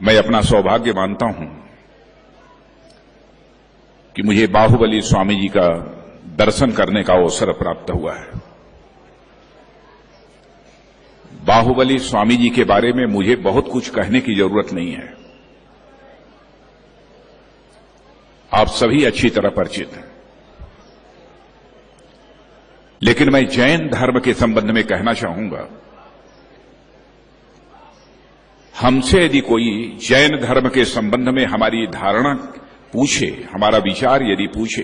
मैं अपना सौभाग्य मानता हूं कि मुझे बाहुबली स्वामी जी का दर्शन करने का अवसर प्राप्त हुआ है। बाहुबली स्वामी जी के बारे में मुझे बहुत कुछ कहने की जरूरत नहीं है, आप सभी अच्छी तरह परिचित हैं। लेकिन मैं जैन धर्म के संबंध में कहना चाहूंगा, हमसे यदि कोई जैन धर्म के संबंध में हमारी धारणा पूछे, हमारा विचार यदि पूछे,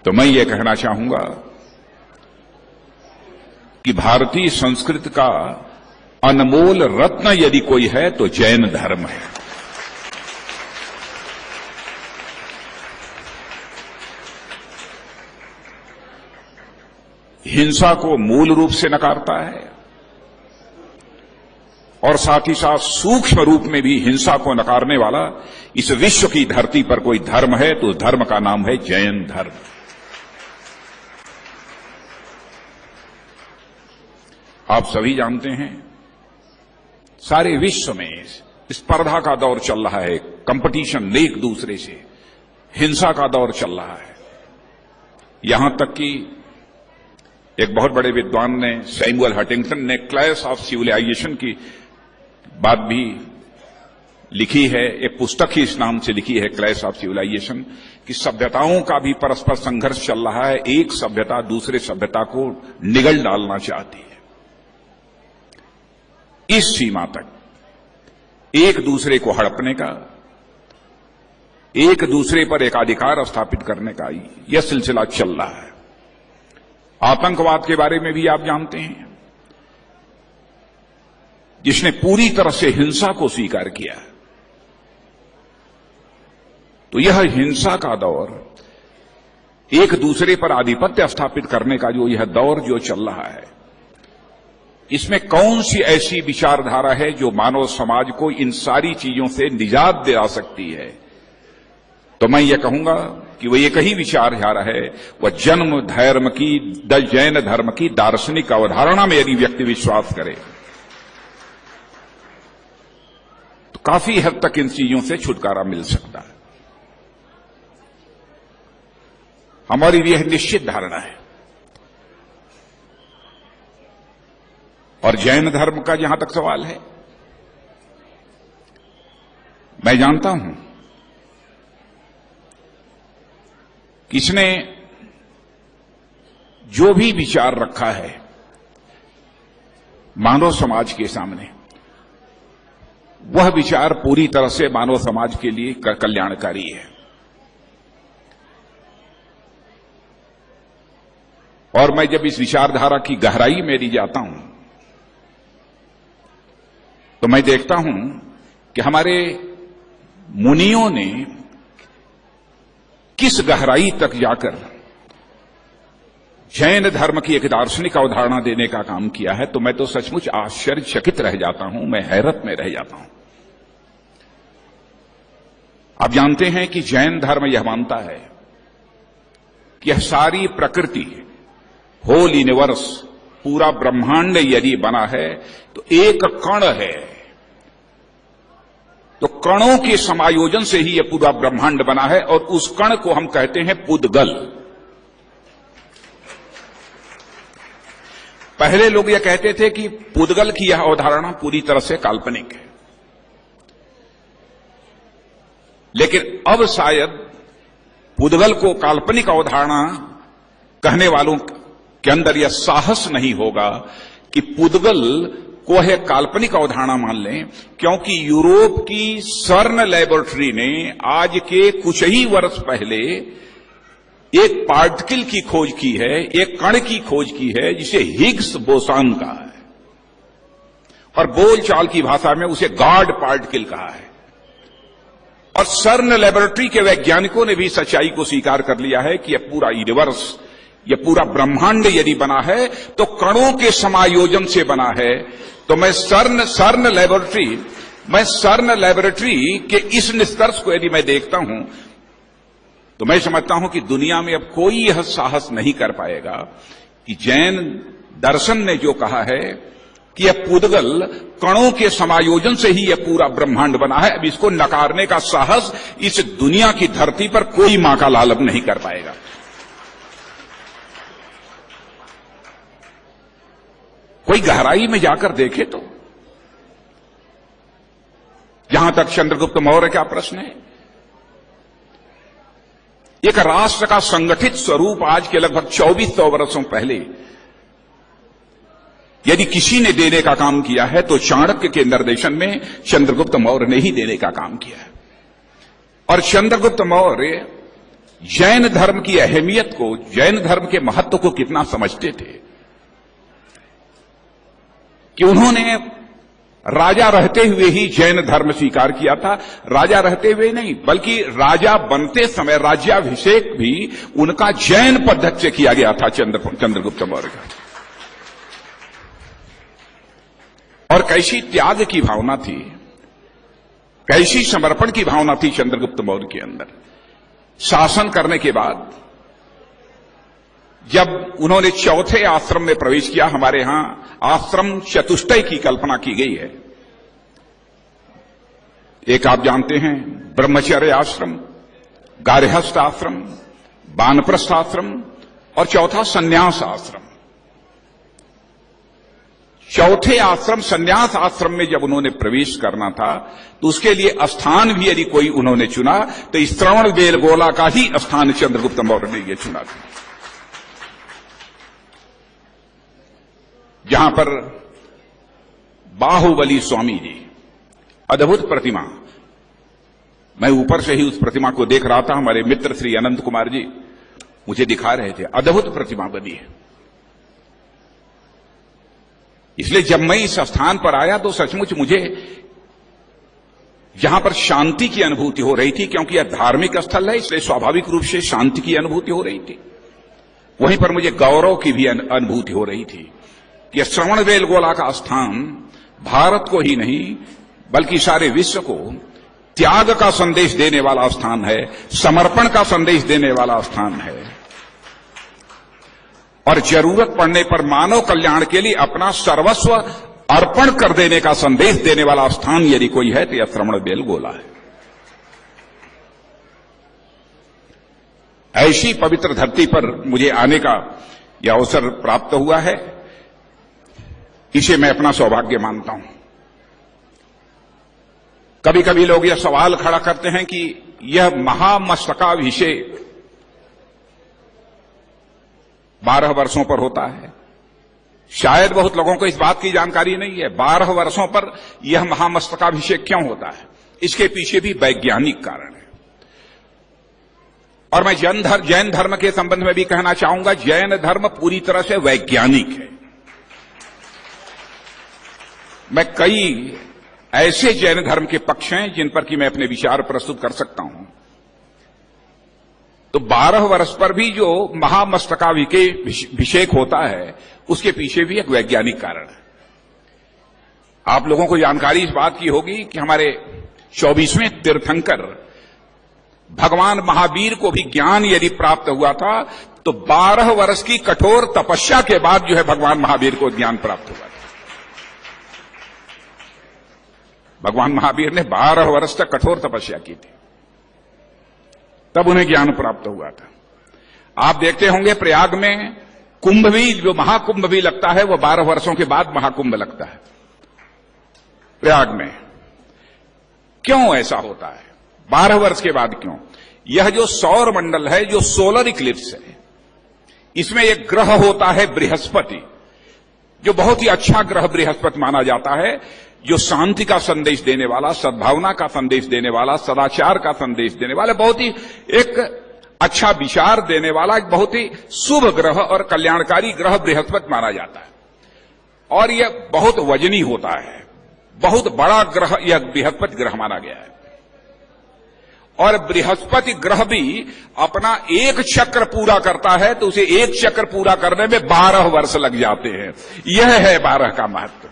तो मैं ये कहना चाहूंगा कि भारतीय संस्कृति का अनमोल रत्न यदि कोई है तो जैन धर्म है। हिंसा को मूल रूप से नकारता है और साथ ही साथ सूक्ष्म रूप में भी हिंसा को नकारने वाला इस विश्व की धरती पर कोई धर्म है तो उस धर्म का नाम है जैन धर्म। आप सभी जानते हैं, सारे विश्व में स्पर्धा का दौर चल रहा है, कंपटीशन एक दूसरे से, हिंसा का दौर चल रहा है। यहां तक कि एक बहुत बड़े विद्वान ने, सैमुअल हंटिंगटन ने क्लैश ऑफ सिविलाइजेशन की बात भी लिखी है, एक पुस्तक ही इस नाम से लिखी है, क्लैश ऑफ सिविलाइजेशन, कि सभ्यताओं का भी परस्पर संघर्ष चल रहा है, एक सभ्यता दूसरे सभ्यता को निगल डालना चाहती है। इस सीमा तक एक दूसरे को हड़पने का, एक दूसरे पर एकाधिकार स्थापित करने का यह सिलसिला चल रहा है। आतंकवाद के बारे में भी आप जानते हैं, जिसने पूरी तरह से हिंसा को स्वीकार किया। तो यह हिंसा का दौर, एक दूसरे पर आधिपत्य स्थापित करने का जो यह दौर जो चल रहा है, इसमें कौन सी ऐसी विचारधारा है जो मानव समाज को इन सारी चीजों से निजात दिला सकती है? तो मैं ये कहूंगा कि वह एक ही विचारधारा है, वह जन्म धर्म की, जैन धर्म की दार्शनिक अवधारणा में यदि व्यक्ति विश्वास करे तो काफी हद तक इन चीजों से छुटकारा मिल सकता है। हमारी यह निश्चित धारणा है। और जैन धर्म का जहां तक सवाल है, मैं जानता हूं कि इसने जो भी विचार रखा है मानव समाज के सामने, वह विचार पूरी तरह से मानव समाज के लिए कल्याणकारी है। और मैं जब इस विचारधारा की गहराई में यदि जाता हूं तो मैं देखता हूं कि हमारे मुनियों ने किस गहराई तक जाकर जैन धर्म की एक दार्शनिक अवधारणा देने का काम किया है। तो मैं तो सचमुच आश्चर्यचकित रह जाता हूं, मैं हैरत में रह जाता हूं। आप जानते हैं कि जैन धर्म यह मानता है कि यह सारी प्रकृति, होल यूनिवर्स, पूरा ब्रह्मांड यदि बना है तो एक कण है, तो कणों के समायोजन से ही यह पूरा ब्रह्मांड बना है, और उस कण को हम कहते हैं पुद्गल। पहले लोग यह कहते थे कि पुद्गल की यह अवधारणा पूरी तरह से काल्पनिक है, लेकिन अब शायद पुद्गल को काल्पनिक अवधारणा कहने वालों के अंदर यह साहस नहीं होगा कि पुद्गल को है काल्पनिक अवधारणा मान लें, क्योंकि यूरोप की सर्न लैबोरेटरी ने आज के कुछ ही वर्ष पहले एक पार्टिकल की खोज की है, एक कण की खोज की है, जिसे हिग्स बोसान कहा है, और बोलचाल की भाषा में उसे गॉड पार्टिकल कहा है। और सर्न लैबोरेटरी के वैज्ञानिकों ने भी सच्चाई को स्वीकार कर लिया है कि यह पूरा यूनिवर्स, यह पूरा ब्रह्मांड यदि बना है तो कणों के समायोजन से बना है। तो मैं सर्न लैबोरेटरी के इस निष्कर्ष को यदि मैं देखता हूं तो मैं समझता हूं कि दुनिया में अब कोई यह साहस नहीं कर पाएगा कि जैन दर्शन ने जो कहा है कि यह पुद्गल कणों के समायोजन से ही यह पूरा ब्रह्मांड बना है। अब इसको नकारने का साहस इस दुनिया की धरती पर कोई मां का लाल नहीं कर पाएगा। कोई गहराई में जाकर देखे तो, जहां तक चंद्रगुप्त मौर्य का प्रश्न है, एक राष्ट्र का संगठित स्वरूप आज के लगभग 2400 वर्षों पहले यदि किसी ने देने का काम किया है तो चाणक्य के निर्देशन में चंद्रगुप्त मौर्य ने ही देने का काम किया है। और चंद्रगुप्त मौर्य जैन धर्म की अहमियत को, जैन धर्म के महत्व को कितना समझते थे कि उन्होंने राजा रहते हुए ही जैन धर्म स्वीकार किया था। राजा रहते हुए नहीं, बल्कि राजा बनते समय राज्याभिषेक भी उनका जैन पद्धति से किया गया था चंद्रगुप्त मौर्य का। और कैसी त्याग की भावना थी, कैसी समर्पण की भावना थी चंद्रगुप्त मौर्य के अंदर। शासन करने के बाद जब उन्होंने चौथे आश्रम में प्रवेश किया, हमारे यहां आश्रम चतुष्टय की कल्पना की गई है। एक आप जानते हैं ब्रह्मचर्य आश्रम, गार्हस्थ आश्रम, वानप्रस्थ आश्रम और चौथा संन्यास आश्रम। चौथे आश्रम संन्यास आश्रम में जब उन्होंने प्रवेश करना था तो उसके लिए स्थान भी यदि कोई उन्होंने चुना तो श्रवणबेलगोला का ही स्थान चंद्रगुप्त मौर्य ने यह चुना था, जहां पर बाहुबली स्वामी जी, अद्भुत प्रतिमा, मैं ऊपर से ही उस प्रतिमा को देख रहा था। हमारे मित्र श्री अनंत कुमार जी मुझे दिखा रहे थे, अद्भुत प्रतिमा बनी है। इसलिए जब मैं इस स्थान पर आया तो सचमुच मुझे जहां पर शांति की अनुभूति हो रही थी, क्योंकि यह धार्मिक स्थल है इसलिए स्वाभाविक रूप से शांति की अनुभूति हो रही थी। वहीं पर मुझे गौरव की भी अनुभूति हो रही थी कि यह श्रवणबेलगोला का स्थान भारत को ही नहीं बल्कि सारे विश्व को त्याग का संदेश देने वाला स्थान है, समर्पण का संदेश देने वाला स्थान है और जरूरत पड़ने पर मानव कल्याण के लिए अपना सर्वस्व अर्पण कर देने का संदेश देने वाला स्थान यदि कोई है तो यह श्रवणबेलगोला है। ऐसी पवित्र धरती पर मुझे आने का यह अवसर प्राप्त हुआ है, इसे मैं अपना सौभाग्य मानता हूं। कभी कभी लोग यह सवाल खड़ा करते हैं कि यह महामस्तकाभिषेक 12 वर्षों पर होता है। शायद बहुत लोगों को इस बात की जानकारी नहीं है 12 वर्षों पर यह महामस्तकाभिषेक क्यों होता है। इसके पीछे भी वैज्ञानिक कारण है। और मैं जैन धर्म के संबंध में भी कहना चाहूंगा, जैन धर्म पूरी तरह से वैज्ञानिक है। मैं कई ऐसे जैन धर्म के पक्ष हैं जिन पर कि मैं अपने विचार प्रस्तुत कर सकता हूं। तो 12 वर्ष पर भी जो महामस्तकाभिषेक होता है उसके पीछे भी एक वैज्ञानिक कारण है। आप लोगों को जानकारी इस बात की होगी कि हमारे 24वें तीर्थंकर भगवान महावीर को भी ज्ञान यदि प्राप्त हुआ था तो 12 वर्ष की कठोर तपस्या के बाद जो है भगवान महावीर को ज्ञान प्राप्त हुआ था। भगवान महावीर ने 12 वर्ष तक कठोर तपस्या की थी, तब उन्हें ज्ञान प्राप्त हुआ था। आप देखते होंगे प्रयाग में कुंभ भी, जो महाकुंभ भी लगता है वो 12 वर्षों के बाद महाकुंभ लगता है प्रयाग में। क्यों ऐसा होता है 12 वर्ष के बाद क्यों? यह जो सौर मंडल है, जो सोलर इक्लिप्स है, इसमें एक ग्रह होता है बृहस्पति, जो बहुत ही अच्छा ग्रह बृहस्पति माना जाता है, जो शांति का संदेश देने वाला, सद्भावना का संदेश देने वाला, सदाचार का संदेश देने वाला, बहुत ही एक अच्छा विचार देने वाला, एक बहुत ही शुभ ग्रह और कल्याणकारी ग्रह बृहस्पति माना जाता है। और यह बहुत वजनी होता है, बहुत बड़ा ग्रह यह बृहस्पति ग्रह माना गया है। और बृहस्पति ग्रह भी अपना एक चक्र पूरा करता है तो उसे एक चक्र पूरा करने में 12 वर्ष लग जाते हैं। यह है 12 का महत्व।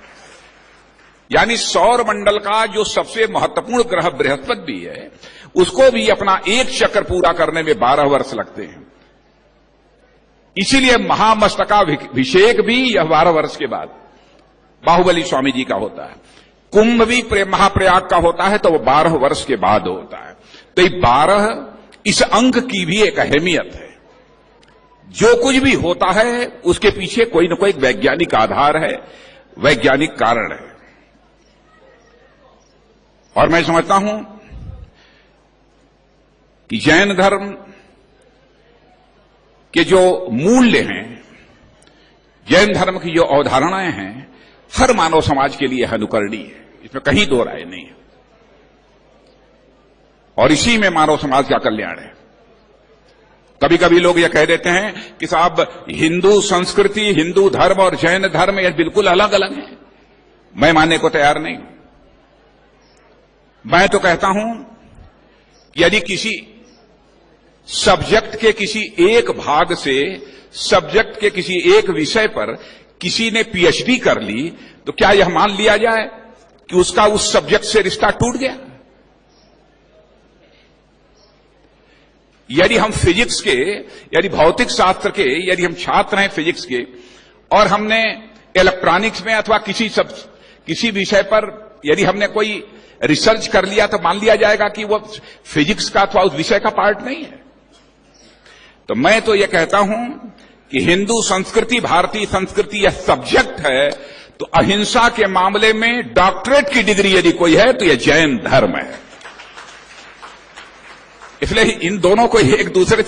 यानी सौर मंडल का जो सबसे महत्वपूर्ण ग्रह बृहस्पति भी है, उसको भी अपना एक चक्र पूरा करने में 12 वर्ष लगते हैं। इसीलिए महामस्तकाभिषेक भी यह 12 वर्ष के बाद। बाहुबली स्वामी जी का होता है। कुंभ भी महाप्रयाग का होता है तो वो 12 वर्ष के बाद होता है। तो ये 12 इस अंक की भी एक अहमियत है। जो कुछ भी होता है उसके पीछे कोई न कोई वैज्ञानिक आधार है, वैज्ञानिक कारण है। और मैं समझता हूं कि जैन धर्म के जो मूल्य हैं, जैन धर्म की जो अवधारणाएं हैं, हर मानव समाज के लिए अनुकरणीय है, इसमें कहीं दो राय नहीं है। और इसी में मानव समाज का कल्याण है। कभी कभी लोग यह कह देते हैं कि साहब हिंदू संस्कृति, हिंदू धर्म और जैन धर्म ये बिल्कुल अलग अलग हैं। मैं मानने को तैयार नहीं। मैं तो कहता हूं कि यदि किसी सब्जेक्ट के किसी एक भाग से, सब्जेक्ट के किसी एक विषय पर किसी ने पीएचडी कर ली तो क्या यह मान लिया जाए कि उसका उस सब्जेक्ट से रिश्ता टूट गया? यदि हम फिजिक्स के, यदि भौतिक शास्त्र के, यदि हम छात्र हैं फिजिक्स के और हमने इलेक्ट्रॉनिक्स में अथवा किसी विषय पर यदि हमने कोई रिसर्च कर लिया तो मान लिया जाएगा कि वो फिजिक्स का अथवा उस विषय का पार्ट नहीं है। तो मैं तो यह कहता हूं कि हिंदू संस्कृति, भारतीय संस्कृति यह सब्जेक्ट है, तो अहिंसा के मामले में डॉक्टरेट की डिग्री यदि कोई है तो यह जैन धर्म है। इसलिए इन दोनों को एक दूसरे से